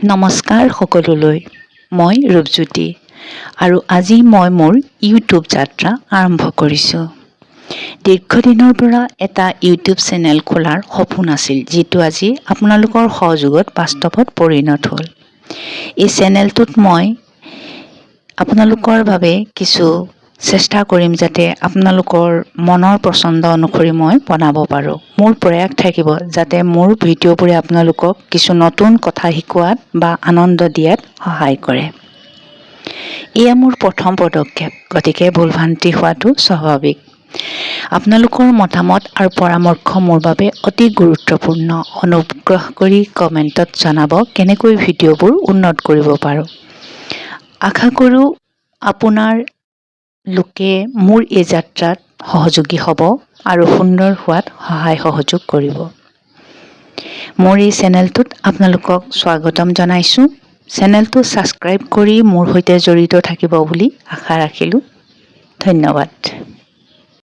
নমস্কাৰ সকলোলৈ মই ৰূপজ্যোতি আৰু আজি মই মোৰ ইউটিউব যাত্ৰা আৰম্ভ কৰিছোঁ। দীৰ্ঘদিনৰ পৰা এটা ইউটিউব চেনেল খোলাৰ সপোন আছিল, যিটো আজি আপোনালোকৰ সহযোগত বাস্তৱত পৰিণত হ'ল। এই চেনেলটোত মই আপোনালোকৰ বাবে কিছু চেষ্টা কৰিম যাতে আপোনালোকৰ মনৰ পচন্দ অনুসৰি মই বনাব পাৰোঁ। মোৰ প্ৰয়াস থাকিব যাতে মোৰ ভিডিঅ'বোৰে আপোনালোকক কিছু নতুন কথা শিকোৱাত বা আনন্দ দিয়াত সহায় কৰে। এয়া মোৰ প্ৰথম পদক্ষেপ, গতিকে ভুল-ভ্ৰান্তি হোৱাটো স্বাভাৱিক। আপোনালোকৰ মতামত আৰু পৰামৰ্শ মোৰ বাবে অতি গুৰুত্বপূৰ্ণ। অনুগ্ৰহ কৰি কমেণ্টত জনাব কেনেকৈ ভিডিঅ'বোৰ উন্নত কৰিব পাৰোঁ। আশা কৰোঁ আপোনাৰ লোকে মোৰ এই যাত্ৰাত সহযোগী হ'ব আৰু সুন্দৰ হোৱাত সহায় সহযোগ কৰিব। মোৰ এই চেনেলটোত আপোনালোকক স্বাগতম জনাইছোঁ। চেনেলটো ছাবস্ক্ৰাইব কৰি মোৰ সৈতে জড়িত থাকিব বুলি আশা ৰাখিলোঁ। ধন্যবাদ।